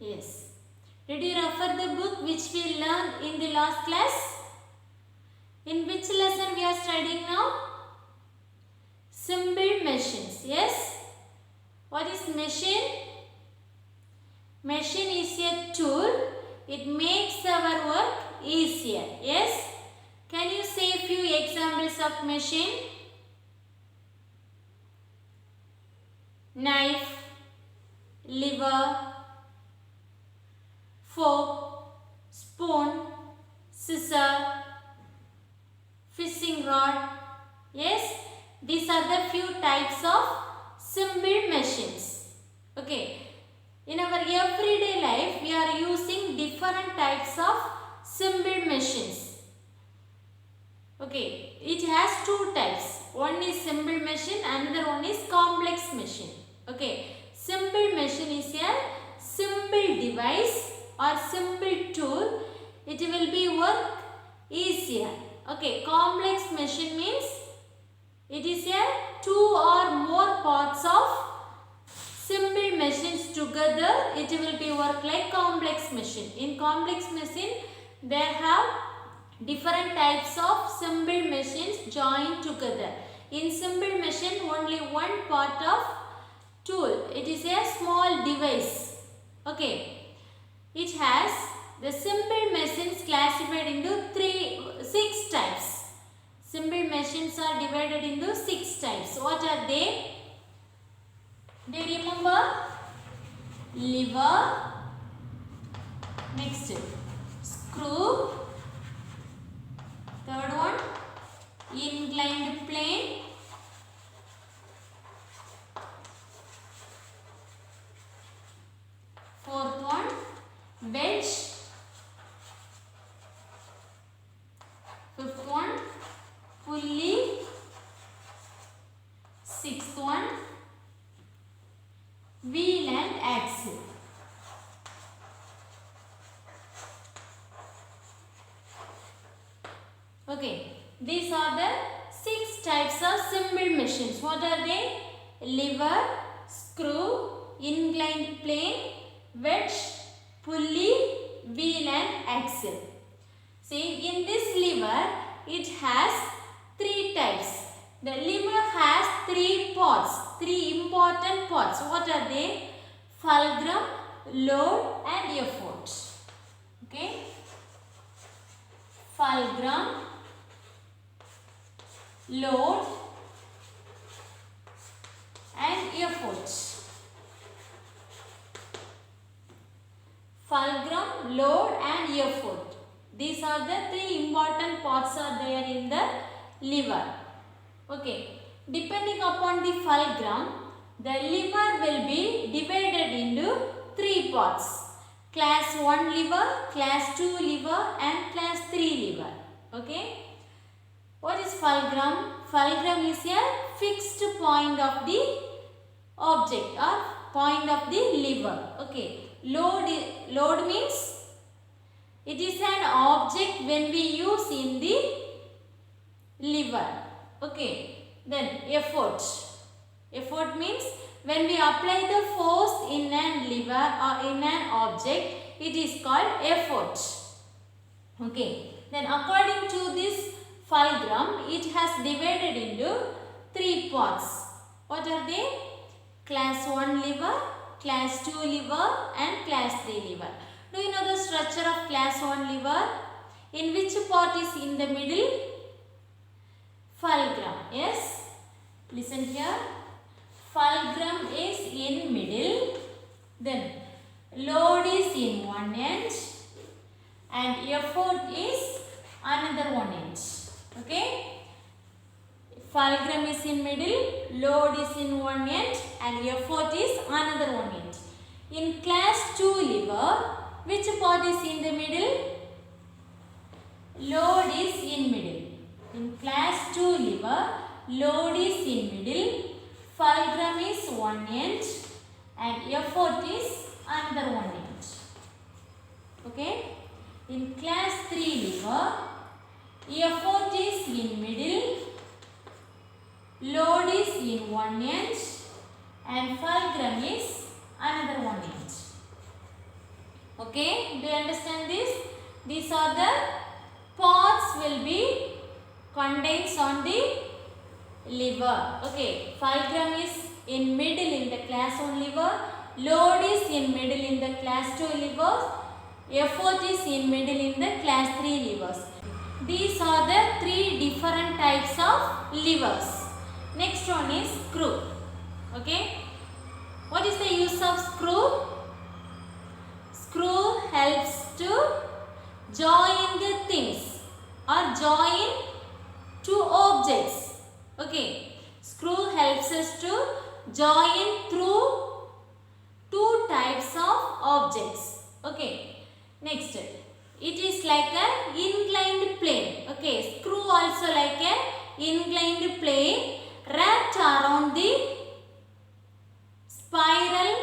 Yes. Did you refer the book which we learned in the last class? In which lesson we are studying now? Simple machines. Yes. What is machine? Machine is a tool. It makes our work easier. Yes. Can you say a few examples of machine? Knife, lever, fork, spoon, scissor, fishing rod. Yes, these are the few types of simple machines. Okay, in our everyday life we are using different types of simple machines. Okay, it has two types. One is simple machine, another one is complex machine. Okay, simple machine is a simple device or simple tool. It will be work easier. Okay, complex machine means it is a two or more parts of simple machines together. It will be work like complex machine. In complex machine, they have different types of simple machines joined together. In simple machine, only one part of tool. It is a small device. Okay. It has the simple machines classified into 6 types. Simple machines are divided into 6 types. What are they? Do you remember? Lever. Next, screw. Third one, inclined plane. Fourth one, wedge. Fifth one, pulley. Sixth one, wheel and axle. Okay, these are the 6 types of simple machines. What are they? Lever, screw, inclined plane, wedge, pulley, wheel and axle. See, in this lever, it has 3 types. The lever has 3 parts, 3 important parts. What are they? Fulcrum, load and effort. Okay. Fulcrum, load and effort. Fulcrum, load and effort. These are the 3 important parts are there in the lever. Okay. Depending upon the fulcrum, the lever will be divided into 3 parts. Class 1 lever, class 2 lever and class 3 lever. Okay. What is fulcrum? Fulcrum is a fixed point of the object or point of the lever. Okay. Load means it is an object when we use in the lever. Okay. Then effort. Effort means when we apply the force in an lever or in an object, it is called effort. Okay. Then according to this fulcrum, it has divided into 3 parts. What are they? Class 1 lever, class 2 lever and class 3 lever. Do you know the structure of class 1 lever? In which part is in the middle? Fulcrum. Yes. Listen here. Fulcrum is in middle. Then load is in one end and effort is another one end. Okay. Fulcrum is in middle, load is in one end and effort is another one end. In class 2 lever, which part is in the middle? Load is in middle. In class 2 lever, load is in middle, fulcrum is one end and effort is another one end. Okay. In class 3 lever, effort is in middle, load is in one end and fulcrum is another one end. Okay, do you understand this? These are the parts will be contains on the lever. Okay, fulcrum is in middle in the class 1 lever, load is in middle in the class 2 levers, effort is in middle in the class 3 levers. These are the 3 different types of levers. Next one is screw. Okay, what is the use of screw? Screw helps to join the things or join two objects. Okay, screw helps us to join through two types of objects. Okay, next, it is like a inclined plane. Okay, screw also like a inclined plane wrapped around the spiral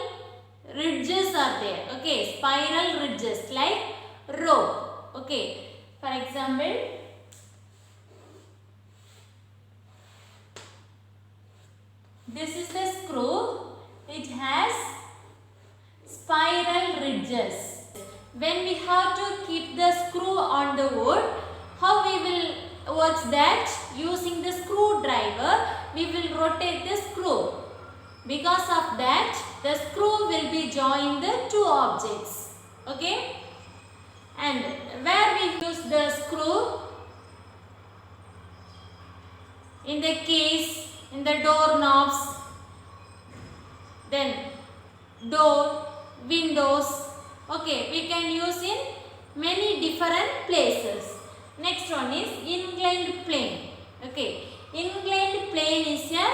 ridges are there. Okay, spiral ridges like rope. Okay, for example, this is the screw. It has spiral ridges. When we have to keep the screw on the wood, how we will work that? Using the screwdriver, we will rotate the screw. Because of that, the screw will be joined the two objects. Okay? And where we use the screw? In the case, in the door knobs, then door, windows. Okay, we can use in many different places. Next one is inclined plane. Okay, inclined plane is a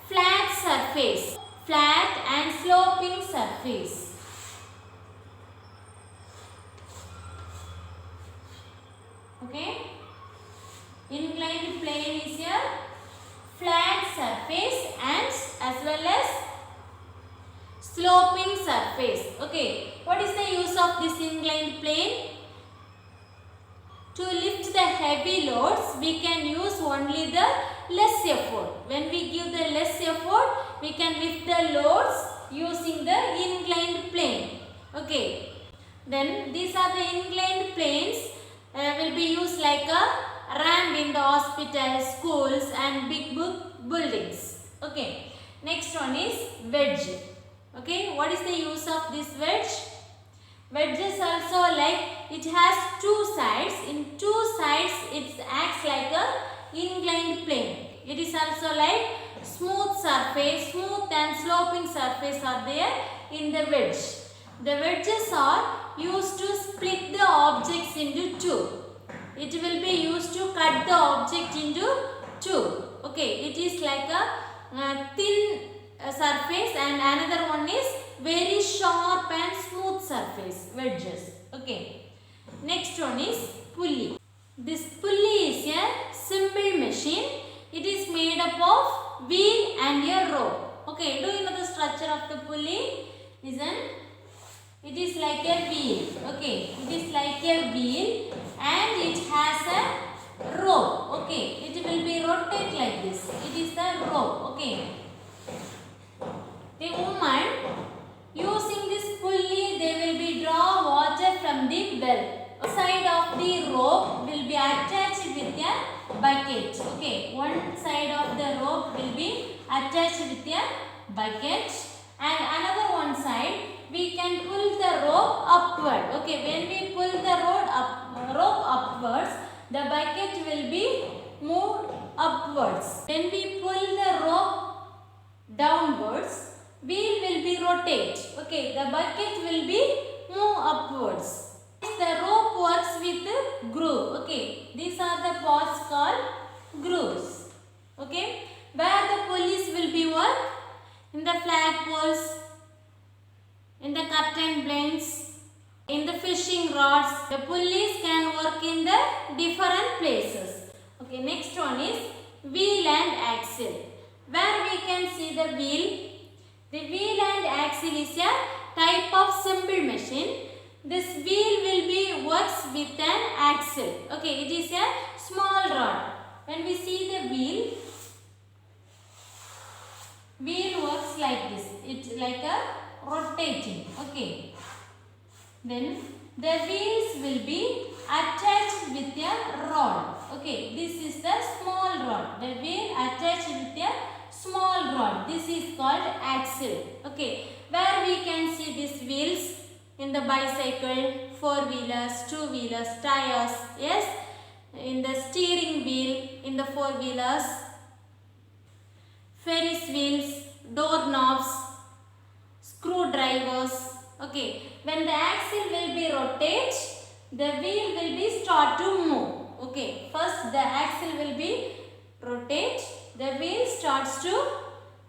flat surface, flat and sloping surface. Okay, inclined plane is a flat surface and as well as sloping surface. Okay, what is the use of this inclined plane? To lift the heavy loads, we can use only the less effort. When we give the less effort, we can lift the loads using the inclined plane. Okay, then these are the inclined planes will be used like a ramp in the hospitals, schools and big buildings. Okay, next one is wedge. Okay, what is the use of this wedge? Wedges also like it has two sides. In two sides it acts like a inclined plane. It is also like smooth surface, smooth and sloping surface are there in the wedge. The wedges are used to split the objects into two. It will be used to cut the object into two. Okay, it is like a thin surface and another one is very sharp and smooth surface, wedges. Okay, next one is pulley. This pulley is a simple machine. It is made up of wheel and a rope. Okay, do you know the structure of the pulley? Listen, it is like a wheel. Okay, it is like a wheel and it has a rope. Okay, it will be rotate like this. It is the rope. Okay, the woman using this pulley, they will be draw water from the well. One side of the rope will be attached with a bucket. Okay, one side of the rope will be attached with a bucket and another one side we can pull the rope upward. Okay, when we pull the rope upwards, the bucket will be moved upwards. When we pull the rope downwards, wheel will be rotate. Okay, the bucket will be move upwards. The rope works with groove. Okay, these are the parts called grooves. Okay, where the pulleys will be work? In the flagpoles, in the curtain blinds, in the fishing rods. The pulleys can work in the different places. Okay, next one is wheel and axle. Where we can see the wheel. The wheel and axle is a type of simple machine. This wheel will be works with an axle. Okay, it is a small rod. When we see the wheel works like this. It's like a rotating. Okay, then the wheels will be attached with a rod. Okay, this is the small rod. The wheel attached with a small rod. This is called axle. Okay, where we can see these wheels in the bicycle, four-wheelers, two-wheelers, tires. Yes, in the steering wheel, in the four-wheelers, Ferris wheels, doorknobs, screwdrivers. Okay, when the axle will be rotate, the wheel will be start to move. Okay, first the axle will be rotate, the wheel starts to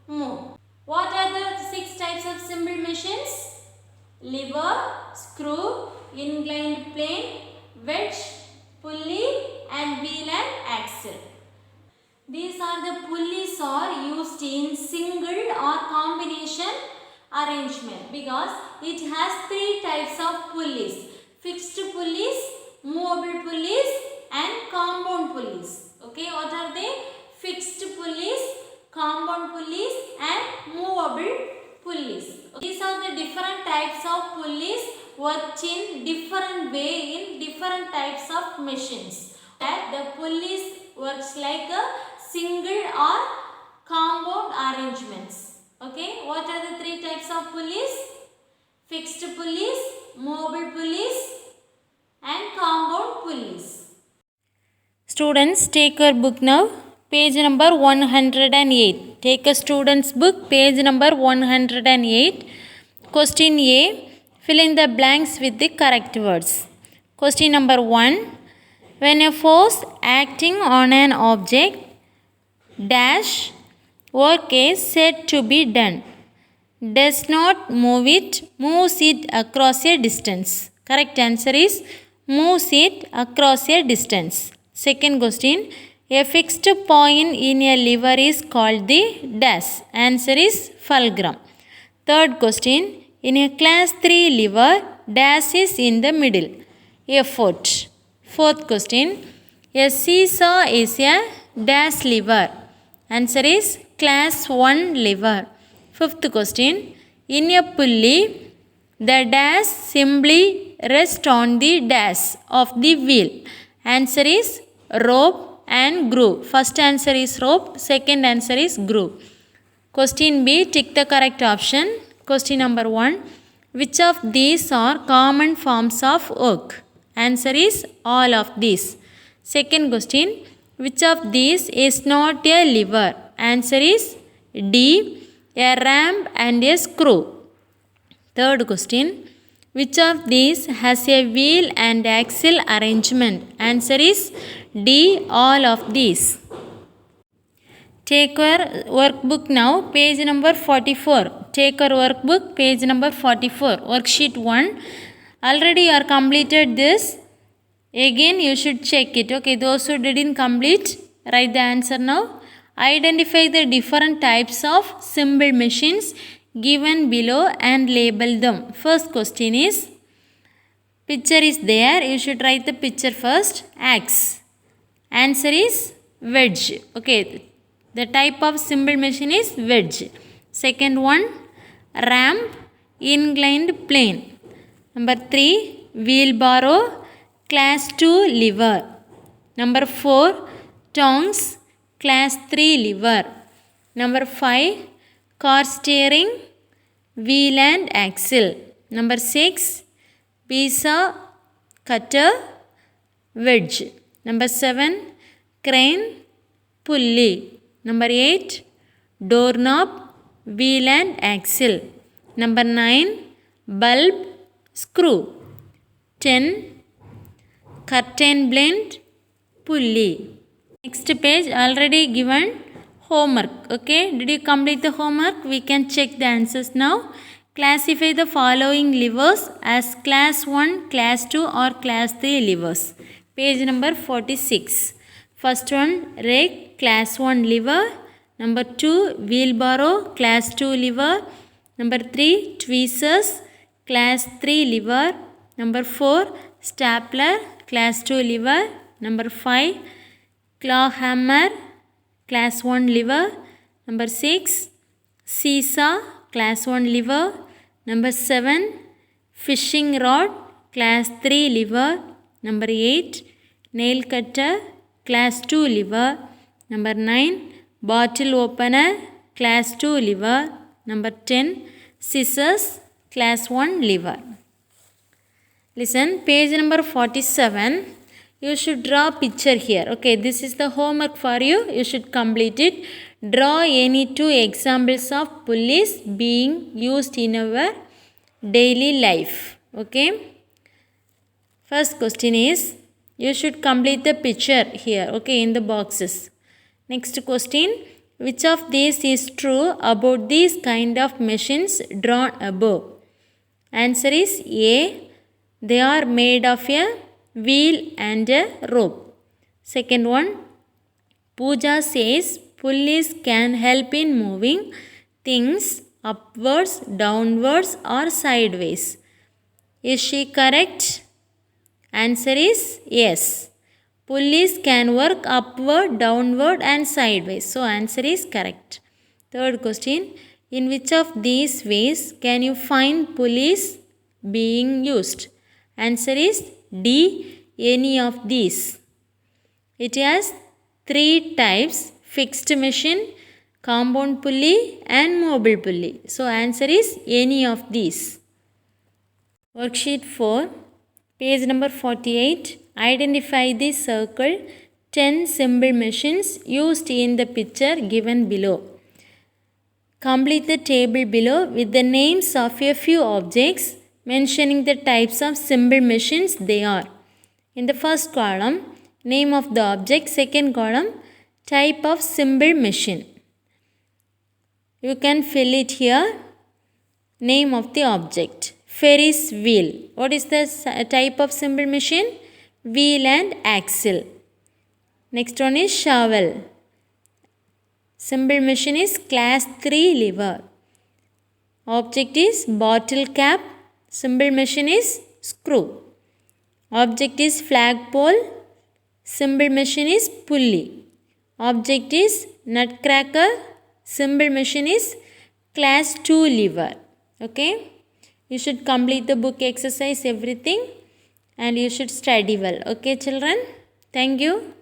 move. What are the 6 types of simple machines? Lever, screw, inclined plane, wedge, pulley, and wheel and axle. These are the pulleys are used in single or combination arrangement because it has 3 types of pulleys: fixed pulleys, movable pulleys, and compound pulleys. Okay, what are they? Fixed pulleys, compound pulleys, and movable pulleys. These are the different types of pulleys worked in different way in different types of machines. That the pulleys works like a single or compound arrangements. Okay, what are the 3 types of pulleys? Fixed pulleys, movable pulleys, and compound pulleys. Students, take your book now. Page number 108. Take a student's book, page number 108. Question A. Fill in the blanks with the correct words. Question number 1. When a force acting on an object dash work is said to be done, does not moves it across a distance. Correct answer is moves it across a distance. Second question. A fixed point in a lever is called the dash. Answer is fulcrum. Third question. In a class 3 lever, dash is in the middle. A foot. Fourth question. A seesaw is a dash lever. Answer is class 1 lever. Fifth question. In a pulley, the dash simply rests on the dash of the wheel. Answer is rope and groove. First answer is rope. Second answer is groove. Question B. Tick the correct option. Question number 1. Which of these are common forms of work? Answer is all of these. Second question. Which of these is not a lever? Answer is D. A ramp and a screw. Third question. Which of these has a wheel and axle arrangement? Answer is D. All of these. Take your workbook now, page number 44. Take your workbook, page number 44. Worksheet 1. Already you are completed this. Again you should check it. Okay, those who didn't complete, write the answer now. Identify the different types of simple machines given below and label them. First question is, picture is there. You should write the picture first. Axe. Answer is wedge. Okay, the type of simple machine is wedge. Second one, ramp, inclined plane. Number 3, wheelbarrow, class 2 lever. Number 4, tongs, class 3 lever. Number 5, car steering, wheel and axle. Number 6, pizza cutter, wedge. Number 7, crane, pulley. Number 8, doorknob, wheel and axle. Number 9, bulb, screw. 10, curtain blade, pulley. Next page already given homework. Okay, did you complete the homework? We can check the answers now. Classify the following levers as class 1, class 2 or class 3 levers. Page number 46. First one, rake, class 1 lever. Number 2, wheelbarrow, class 2 lever. Number 3, tweezers, class 3 lever. Number 4, stapler, class 2 lever. Number 5, claw hammer, class 1 lever. Number 6, seesaw, class 1 lever. Number 7, fishing rod, class 3 liver. Number 8, nail cutter, class 2 liver. Number 9, bottle opener, class 2 liver. Number 10, scissors, class 1 liver. Listen, page number 47. You should draw picture here. Okay, this is the homework for you. You should complete it. Draw any 2 examples of pulleys being used in our daily life. Okay. First question is, you should complete the picture here. Okay, in the boxes. Next question, which of these is true about these kind of machines drawn above? Answer is A. They are made of a wheel and a rope. Second one, Pooja says pulleys can help in moving things upwards, downwards or sideways. Is she correct? Answer is yes. Pulleys can work upward, downward and sideways. So answer is correct. Third question, in which of these ways can you find pulleys being used? Answer is D, any of these. It has 3 types, fixed machine, compound pulley and mobile pulley. So answer is any of these. Worksheet 4, page number 48. Identify the circle 10 simple machines used in the picture given below. Complete the table below with the names of a few objects mentioning the types of simple machines they are. In the first column, name of the object. Second column, type of simple machine. You can fill it here. Name of the object. Ferris wheel. What is the type of simple machine? Wheel and axle. Next one is shovel. Simple machine is class 3 lever. Object is bottle cap. Simple machine is screw. Object is flagpole. Simple machine is pulley. Object is nutcracker. Simple machine is class 2 lever. Okay. You should complete the book exercise everything and you should study well. Okay children. Thank you.